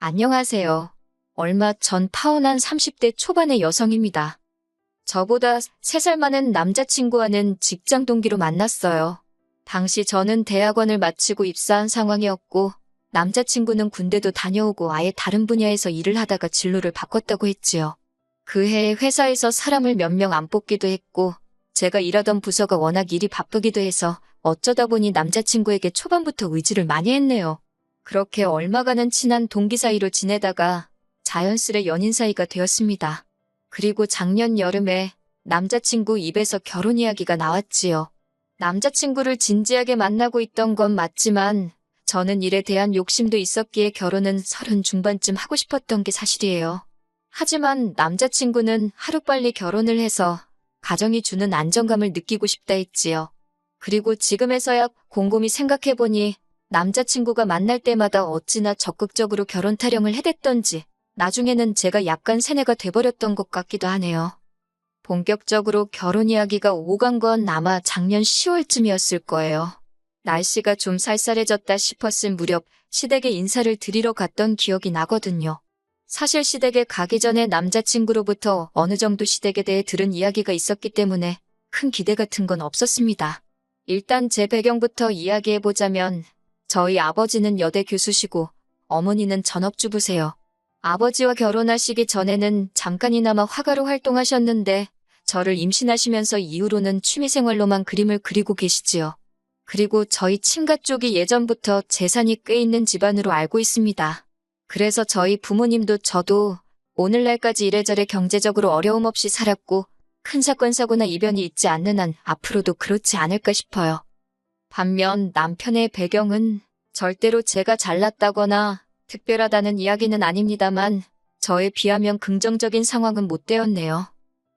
안녕하세요. 얼마 전 타원한 30대 초반의 여성입니다. 저보다 3살 많은 남자친구와는 직장 동기로 만났어요. 당시 저는 대학원을 마치고 입사한 상황이었고, 남자친구는 군대도 다녀오고 아예 다른 분야에서 일을 하다가 진로를 바꿨다고 했지요. 그 해에 회사에서 사람을 몇 명 안 뽑기도 했고, 제가 일하던 부서가 워낙 일이 바쁘기도 해서 어쩌다 보니 남자친구에게 초반부터 의지를 많이 했네요. 그렇게 얼마간은 친한 동기 사이로 지내다가 자연스레 연인 사이가 되었습니다. 그리고 작년 여름에 남자친구 입에서 결혼 이야기가 나왔지요. 남자친구를 진지하게 만나고 있던 건 맞지만 저는 일에 대한 욕심도 있었기에 결혼은 30 중반쯤 하고 싶었던 게 사실이에요. 하지만 남자친구는 하루빨리 결혼을 해서 가정이 주는 안정감을 느끼고 싶다 했지요. 그리고 지금에서야 곰곰이 생각해보니 남자친구가 만날 때마다 어찌나 적극적으로 결혼 타령을 해댔던지 나중에는 제가 약간 세뇌가 돼버렸던 것 같기도 하네요. 본격적으로 결혼 이야기가 오간 건 아마 작년 10월쯤이었을 거예요. 날씨가 좀 쌀쌀해졌다 싶었을 무렵 시댁에 인사를 드리러 갔던 기억이 나거든요. 사실 시댁에 가기 전에 남자친구로부터 어느 정도 시댁에 대해 들은 이야기가 있었기 때문에 큰 기대 같은 건 없었습니다. 일단 제 배경부터 이야기해보자면 저희 아버지는 여대 교수시고 어머니는 전업주부세요. 아버지와 결혼하시기 전에는 잠깐이나마 화가로 활동하셨는데 저를 임신하시면서 이후로는 취미생활로만 그림을 그리고 계시지요. 그리고 저희 친가 쪽이 예전부터 재산이 꽤 있는 집안으로 알고 있습니다. 그래서 저희 부모님도 저도 오늘날까지 이래저래 경제적으로 어려움 없이 살았고 큰 사건 사고나 이변이 있지 않는 한 앞으로도 그렇지 않을까 싶어요. 반면 남편의 배경은 절대로 제가 잘났다거나 특별하다는 이야기는 아닙니다만 저에 비하면 긍정적인 상황은 못 되었네요.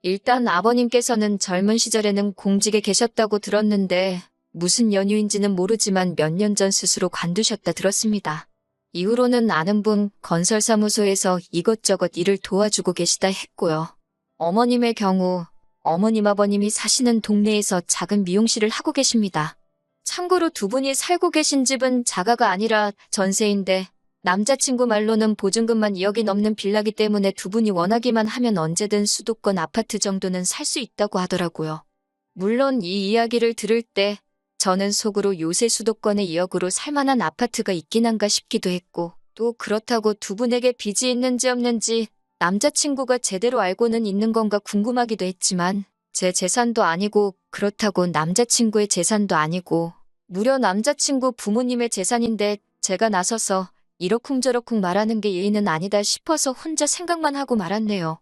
일단 아버님께서는 젊은 시절에는 공직에 계셨다고 들었는데 무슨 연유인지는 모르지만 몇 년 전 스스로 관두셨다 들었습니다. 이후로는 아는 분 건설사무소에서 이것저것 일을 도와주고 계시다 했고요. 어머님의 경우 어머님 아버님이 사시는 동네에서 작은 미용실을 하고 계십니다. 참고로 두 분이 살고 계신 집은 자가가 아니라 전세인데 남자친구 말로는 보증금만 2억이 넘는 빌라기 때문에 두 분이 원하기만 하면 언제든 수도권 아파트 정도는 살 수 있다고 하더라고요. 물론 이 이야기를 들을 때 저는 속으로 요새 수도권에 2억으로 살만한 아파트가 있긴 한가 싶기도 했고 또 그렇다고 두 분에게 빚이 있는지 없는지 남자친구가 제대로 알고는 있는 건가 궁금하기도 했지만 제 재산도 아니고 그렇다고 남자친구의 재산도 아니고 무려 남자친구 부모님의 재산인데 제가 나서서 이러쿵저러쿵 말하는 게 예의는 아니다 싶어서 혼자 생각만 하고 말았네요.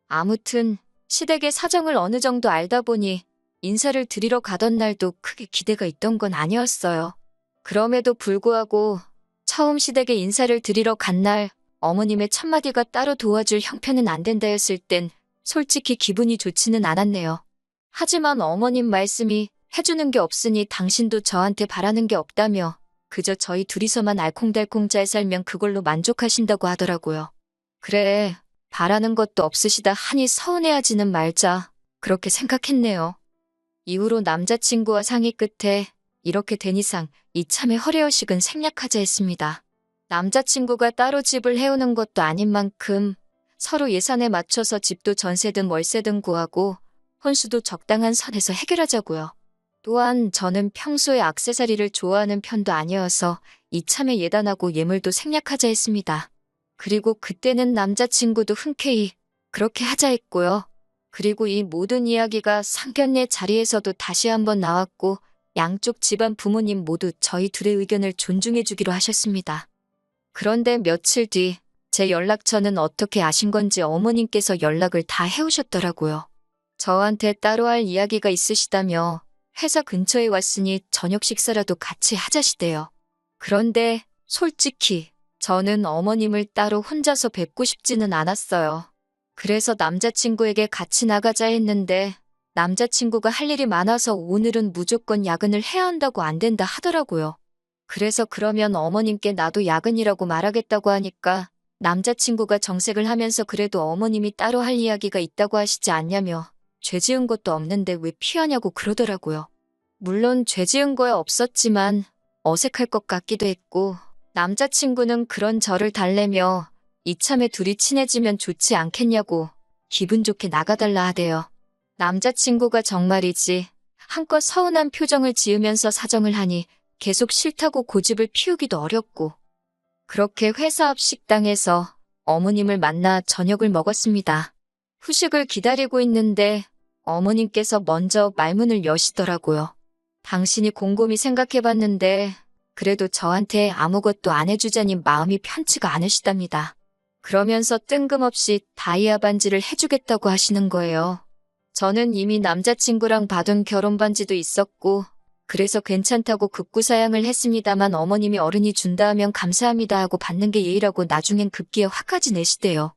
아무튼 시댁의 사정을 어느 정도 알다 보니 인사를 드리러 가던 날도 크게 기대가 있던 건 아니었어요. 그럼에도 불구하고 처음 시댁에 인사를 드리러 간 날 어머님의 첫마디가 따로 도와줄 형편은 안 된다였을 땐 솔직히 기분이 좋지는 않았네요. 하지만 어머님 말씀이 해주는 게 없으니 당신도 저한테 바라는 게 없다며 그저 저희 둘이서만 알콩달콩 잘 살면 그걸로 만족하신다고 하더라고요. 그래, 바라는 것도 없으시다 하니 서운해하지는 말자 그렇게 생각했네요. 이후로 남자친구와 상의 끝에 이렇게 된 이상 이참에 허례허식은 생략하자 했습니다. 남자친구가 따로 집을 해오는 것도 아닌 만큼 서로 예산에 맞춰서 집도 전세든 월세든 구하고 혼수도 적당한 선에서 해결하자고요. 또한 저는 평소에 액세서리를 좋아하는 편도 아니어서 이참에 예단하고 예물도 생략하자 했습니다. 그리고 그때는 남자친구도 흔쾌히 그렇게 하자 했고요. 그리고 이 모든 이야기가 상견례 자리에서도 다시 한번 나왔고 양쪽 집안 부모님 모두 저희 둘의 의견을 존중해 주기로 하셨습니다. 그런데 며칠 뒤 제 연락처는 어떻게 아신 건지 어머님께서 연락을 다 해오셨더라고요. 저한테 따로 할 이야기가 있으시다며 회사 근처에 왔으니 저녁 식사라도 같이 하자시대요. 그런데 솔직히 저는 어머님을 따로 혼자서 뵙고 싶지는 않았어요. 그래서 남자친구에게 같이 나가자 했는데 남자친구가 할 일이 많아서 오늘은 무조건 야근을 해야 한다고 안 된다 하더라고요. 그래서 그러면 어머님께 나도 야근이라고 말하겠다고 하니까 남자친구가 정색을 하면서 그래도 어머님이 따로 할 이야기가 있다고 하시지 않냐며 죄 지은 것도 없는데 왜 피하냐고 그러더라고요. 물론 죄 지은 거야 없었지만 어색할 것 같기도 했고 남자친구는 그런 저를 달래며 이참에 둘이 친해지면 좋지 않겠냐고 기분 좋게 나가달라 하대요. 남자친구가 정말이지 한껏 서운한 표정을 지으면서 사정을 하니 계속 싫다고 고집을 피우기도 어렵고 그렇게 회사 앞 식당에서 어머님을 만나 저녁을 먹었습니다. 후식을 기다리고 있는데 어머님께서 먼저 말문을 여시더라고요. 당신이 곰곰이 생각해봤는데 그래도 저한테 아무것도 안 해주자니 마음이 편치가 않으시답니다. 그러면서 뜬금없이 다이아 반지를 해주겠다고 하시는 거예요. 저는 이미 남자친구랑 받은 결혼 반지도 있었고 그래서 괜찮다고 급구사양을 했습니다만 어머님이 어른이 준다 하면 감사합니다 하고 받는 게 예의라고 나중엔 급기에 화까지 내시대요.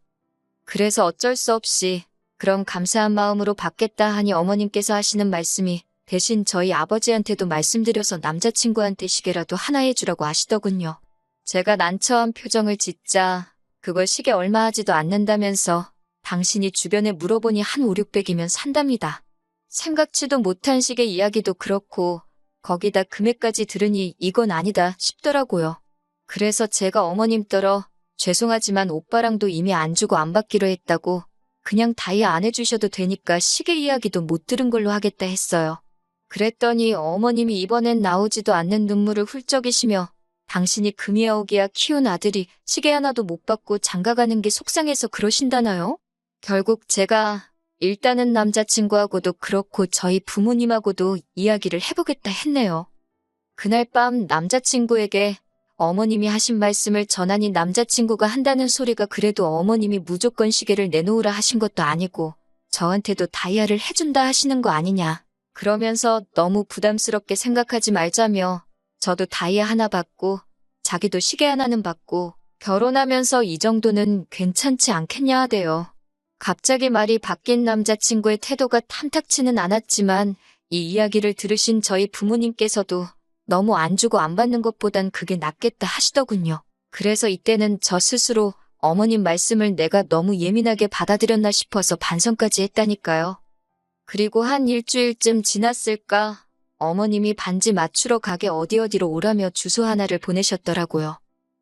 그래서 어쩔 수 없이 그럼 감사한 마음으로 받겠다 하니 어머님께서 하시는 말씀이 대신 저희 아버지한테도 말씀드려서 남자친구한테 시계라도 하나 해주라고 하시더군요. 제가 난처한 표정을 짓자 그걸 시계 얼마 하지도 않는다면서 당신이 주변에 물어보니 한 5, 600이면 산답니다. 생각지도 못한 시계 이야기도 그렇고 거기다 금액까지 들으니 이건 아니다 싶더라고요. 그래서 제가 어머님 떨어 죄송하지만 오빠랑도 이미 안 주고 안 받기로 했다고 그냥 다이아 안 해주셔도 되니까 시계 이야기도 못 들은 걸로 하겠다 했어요. 그랬더니 어머님이 이번엔 나오지도 않는 눈물을 훌쩍이시며 당신이 금이야오기야 키운 아들이 시계 하나도 못 받고 장가가는 게 속상해서 그러신다나요? 결국 제가 일단은 남자친구하고도 그렇고 저희 부모님하고도 이야기를 해보겠다 했네요. 그날 밤 남자친구에게 어머님이 하신 말씀을 전하니 남자친구가 한다는 소리가 그래도 어머님이 무조건 시계를 내놓으라 하신 것도 아니고 저한테도 다이아를 해준다 하시는 거 아니냐. 그러면서 너무 부담스럽게 생각하지 말자며 저도 다이아 하나 받고 자기도 시계 하나는 받고 결혼하면서 이 정도는 괜찮지 않겠냐 하대요. 갑자기 말이 바뀐 남자친구의 태도가 탐탁치는 않았지만 이 이야기를 들으신 저희 부모님께서도 너무 안 주고 안 받는 것보단 그게 낫겠다 하시더군요. 그래서 이때는 저 스스로 어머님 말씀을 내가 너무 예민하게 받아들였나 싶어서 반성까지 했다니까요. 그리고 한 일주일쯤 지났을까 어머님이 반지 맞추러 가게 어디로 오라며 주소 하나를 보내셨더라고요.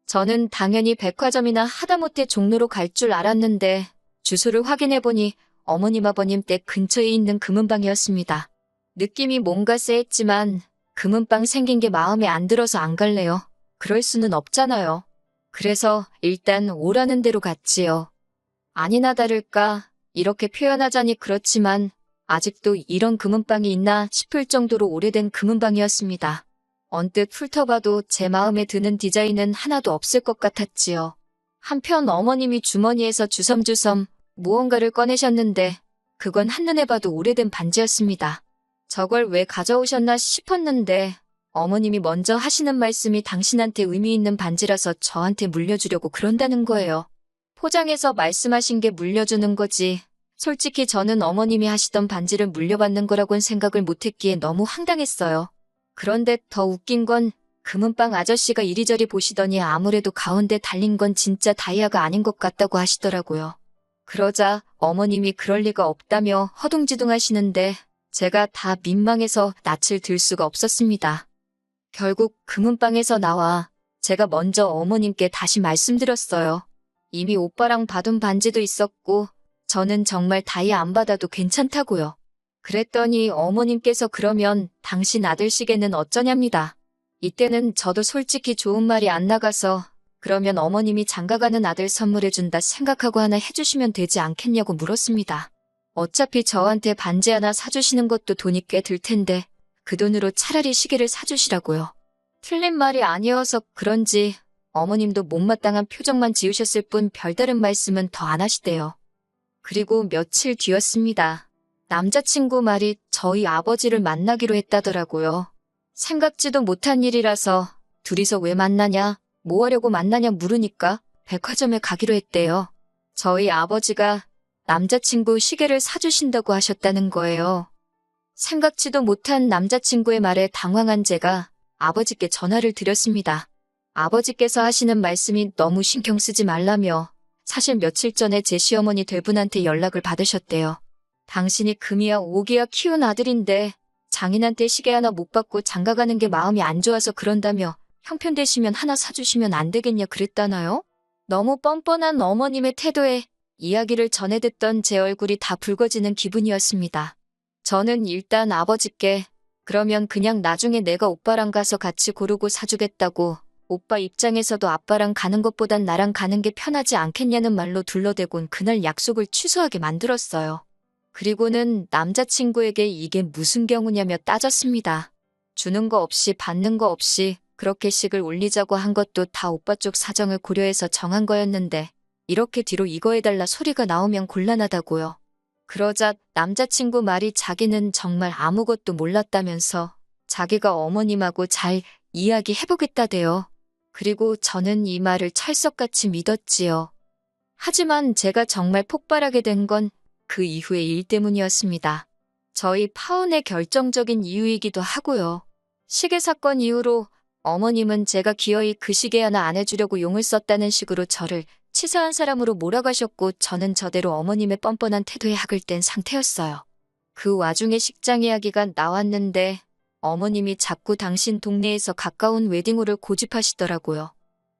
저는 당연히 백화점이나 하다못해 종로로 갈 줄 알았는데 주소를 확인해보니 어머님 아버님 댁 근처에 있는 금은방이었습니다. 느낌이 뭔가 쎄했지만 금은방 생긴 게 마음에 안 들어서 안 갈래요. 그럴 수는 없잖아요. 그래서 일단 오라는 대로 갔지요. 아니나 다를까 이렇게 표현하자니 그렇지만 아직도 이런 금은방이 있나 싶을 정도로 오래된 금은방이었습니다. 언뜻 훑어봐도 제 마음에 드는 디자인은 하나도 없을 것 같았지요. 한편 어머님이 주머니에서 주섬주섬 무언가를 꺼내셨는데 그건 한눈에 봐도 오래된 반지였습니다. 저걸 왜 가져오셨나 싶었는데 어머님이 먼저 하시는 말씀이 당신한테 의미 있는 반지라서 저한테 물려주려고 그런다는 거예요. 포장해서 말씀하신 게 물려주는 거지. 솔직히 저는 어머님이 하시던 반지를 물려받는 거라고는 생각을 못했기에 너무 황당했어요. 그런데 더 웃긴 건 금은방 아저씨가 이리저리 보시더니 아무래도 가운데 달린 건 진짜 다이아가 아닌 것 같다고 하시더라고요. 그러자 어머님이 그럴 리가 없다며 허둥지둥하시는데 제가 다 민망해서 낯을 들 수가 없었습니다. 결국 금은방에서 나와 제가 먼저 어머님께 다시 말씀드렸어요. 이미 오빠랑 받은 반지도 있었고 저는 정말 다이아 안 받아도 괜찮다고요. 그랬더니 어머님께서 그러면 당신 아들 시계는 어쩌냐입니다. 이때는 저도 솔직히 좋은 말이 안 나가서 그러면 어머님이 장가가는 아들 선물해준다 생각하고 하나 해주시면 되지 않겠냐고 물었습니다. 어차피 저한테 반지 하나 사주시는 것도 돈이 꽤 들 텐데 그 돈으로 차라리 시계를 사주시라고요. 틀린 말이 아니어서 그런지 어머님도 못마땅한 표정만 지으셨을 뿐 별다른 말씀은 더 안 하시대요. 그리고 며칠 뒤였습니다. 남자친구 말이 저희 아버지를 만나기로 했다더라고요. 생각지도 못한 일이라서 둘이서 왜 만나냐, 뭐 하려고 만나냐 물으니까 백화점에 가기로 했대요. 저희 아버지가 남자친구 시계를 사주신다고 하셨다는 거예요. 생각지도 못한 남자친구의 말에 당황한 제가 아버지께 전화를 드렸습니다. 아버지께서 하시는 말씀이 너무 신경 쓰지 말라며 사실 며칠 전에 제 시어머니 될 분한테 연락을 받으셨대요. 당신이 금이야 오기야 키운 아들인데 장인한테 시계 하나 못 받고 장가가는 게 마음이 안 좋아서 그런다며 형편 되시면 하나 사주시면 안 되겠냐 그랬다나요? 너무 뻔뻔한 어머님의 태도에 이야기를 전해 듣던 제 얼굴이 다 붉어지는 기분이었습니다. 저는 일단 아버지께 그러면 그냥 나중에 내가 오빠랑 가서 같이 고르고 사주겠다고, 오빠 입장에서도 아빠랑 가는 것보단 나랑 가는 게 편하지 않겠냐는 말로 둘러대곤 그날 약속을 취소하게 만들었어요. 그리고는 남자친구에게 이게 무슨 경우냐며 따졌습니다. 주는 거 없이 받는 거 없이 그렇게 식을 올리자고 한 것도 다 오빠 쪽 사정을 고려해서 정한 거였는데 이렇게 뒤로 이거 해달라 소리가 나오면 곤란하다고요. 그러자 남자친구 말이 자기는 정말 아무것도 몰랐다면서 자기가 어머님하고 잘 이야기해보겠다대요. 그리고 저는 이 말을 찰석같이 믿었지요. 하지만 제가 정말 폭발하게 된 건 그 이후의 일 때문이었습니다. 저희 파혼의 결정적인 이유이기도 하고요. 시계 사건 이후로 어머님은 제가 기어이 그 시계 하나 안 해주려고 용을 썼다는 식으로 저를 치사한 사람으로 몰아가셨고 저는 저대로 어머님의 뻔뻔한 태도에 학을 뗀 상태였어요. 그 와중에 식장 이야기가 나왔는데 어머님이 자꾸 당신 동네에서 가까운 웨딩홀을 고집하시더라고요.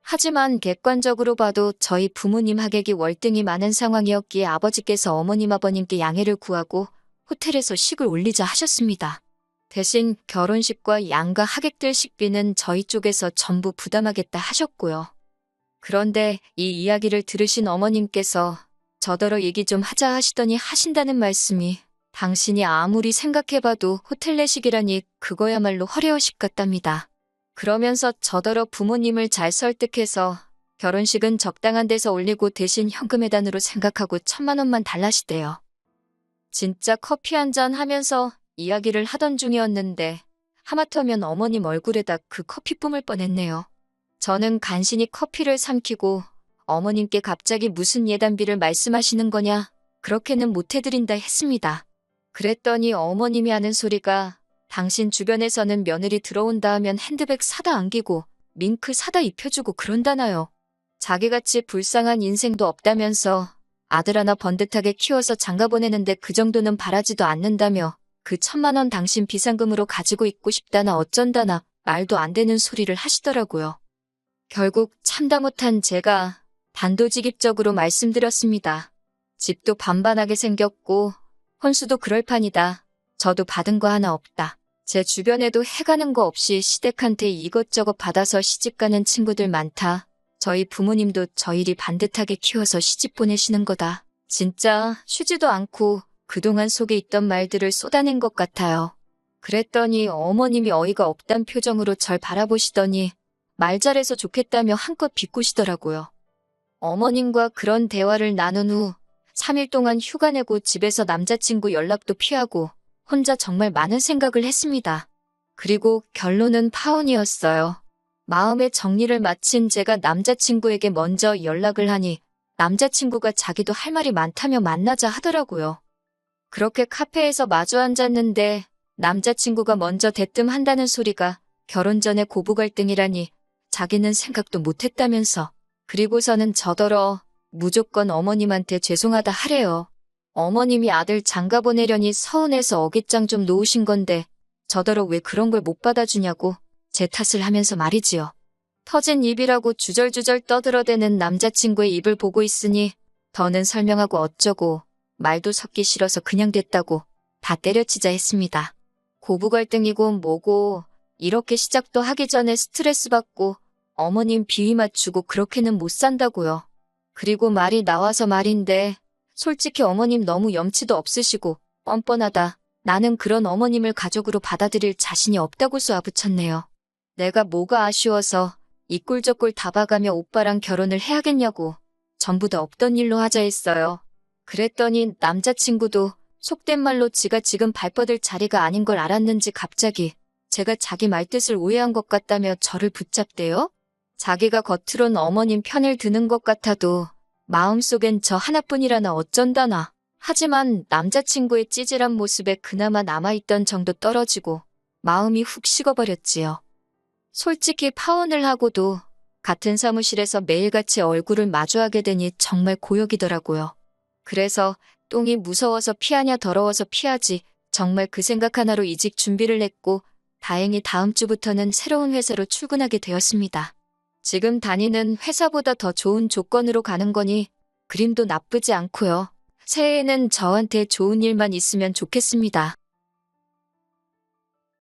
하지만 객관적으로 봐도 저희 부모님 하객이 월등히 많은 상황이었기에 아버지께서 어머님 아버님께 양해를 구하고 호텔에서 식을 올리자 하셨습니다. 대신 결혼식과 양가 하객들 식비는 저희 쪽에서 전부 부담하겠다 하셨고요. 그런데 이 이야기를 들으신 어머님께서 저더러 얘기 좀 하자 하시더니 하신다는 말씀이 당신이 아무리 생각해봐도 호텔 내식이라니 그거야말로 허례허식 같답니다. 그러면서 저더러 부모님을 잘 설득해서 결혼식은 적당한 데서 올리고 대신 현금회단으로 생각하고 1,000만 원만 달라시대요. 진짜 커피 한잔 하면서 이야기를 하던 중이었는데 하마터면 어머님 얼굴에다 그 커피 뿜을 뻔했네요. 저는 간신히 커피를 삼키고 어머님께 갑자기 무슨 예단비를 말씀하시는 거냐, 그렇게는 못 해드린다 했습니다. 그랬더니 어머님이 하는 소리가 당신 주변에서는 며느리 들어온다 하면 핸드백 사다 안기고 밍크 사다 입혀주고 그런다나요. 자기같이 불쌍한 인생도 없다면서 아들 하나 번듯하게 키워서 장가 보내는데 그 정도는 바라지도 않는다며 그 1,000만 원 당신 비상금으로 가지고 있고 싶다나 어쩐다나 말도 안 되는 소리를 하시더라고요. 결국 참다 못한 제가 단도직입적으로 말씀드렸습니다. 집도 반반하게 생겼고 혼수도 그럴 판이다. 저도 받은 거 하나 없다. 제 주변에도 해가는 거 없이 시댁한테 이것저것 받아서 시집가는 친구들 많다. 저희 부모님도 저희리 반듯하게 키워서 시집 보내시는 거다. 진짜 쉬지도 않고 그동안 속에 있던 말들을 쏟아낸 것 같아요. 그랬더니 어머님이 어이가 없단 표정으로 절 바라보시더니 말 잘해서 좋겠다며 한껏 비꼬시더라고요. 어머님과 그런 대화를 나눈 후 3일 동안 휴가 내고 집에서 남자친구 연락도 피하고 혼자 정말 많은 생각을 했습니다. 그리고 결론은 파혼이었어요. 마음의 정리를 마친 제가 남자친구에게 먼저 연락을 하니 남자친구가 자기도 할 말이 많다며 만나자 하더라고요. 그렇게 카페에서 마주 앉았는데 남자친구가 먼저 대뜸한다는 소리가 결혼 전에 고부 갈등이라니 자기는 생각도 못했다면서, 그리고서는 저더러 무조건 어머님한테 죄송하다 하래요. 어머님이 아들 장가 보내려니 서운해서 어깃장 좀 놓으신 건데 저더러 왜 그런 걸 못 받아주냐고 제 탓을 하면서 말이지요. 터진 입이라고 주절주절 떠들어대는 남자친구의 입을 보고 있으니 더는 설명하고 어쩌고 말도 섞기 싫어서 그냥 됐다고 다 때려치자 했습니다. 고부 갈등이고 뭐고 이렇게 시작도 하기 전에 스트레스 받고 어머님 비위 맞추고 그렇게는 못 산다고요. 그리고 말이 나와서 말인데 솔직히 어머님 너무 염치도 없으시고 뻔뻔하다. 나는 그런 어머님을 가족으로 받아들일 자신이 없다고 쏘아붙였네요. 내가 뭐가 아쉬워서 이 꼴 저 꼴 다 봐가며 오빠랑 결혼을 해야겠냐고 전부 다 없던 일로 하자 했어요. 그랬더니 남자친구도 속된 말로 지가 지금 발뻗을 자리가 아닌 걸 알았는지 갑자기 제가 자기 말뜻을 오해한 것 같다며 저를 붙잡대요. 자기가 겉으론 어머님 편을 드는 것 같아도 마음속엔 저 하나뿐이라나 어쩐다나. 하지만 남자친구의 찌질한 모습에 그나마 남아있던 정도 떨어지고 마음이 훅 식어버렸지요. 솔직히 파혼을 하고도 같은 사무실에서 매일같이 얼굴을 마주하게 되니 정말 고역이더라고요. 그래서 똥이 무서워서 피하냐 더러워서 피하지 정말 그 생각 하나로 이직 준비를 했고 다행히 다음 주부터는 새로운 회사로 출근하게 되었습니다. 지금 다니는 회사보다 더 좋은 조건으로 가는 거니 그림도 나쁘지 않고요. 새해에는 저한테 좋은 일만 있으면 좋겠습니다.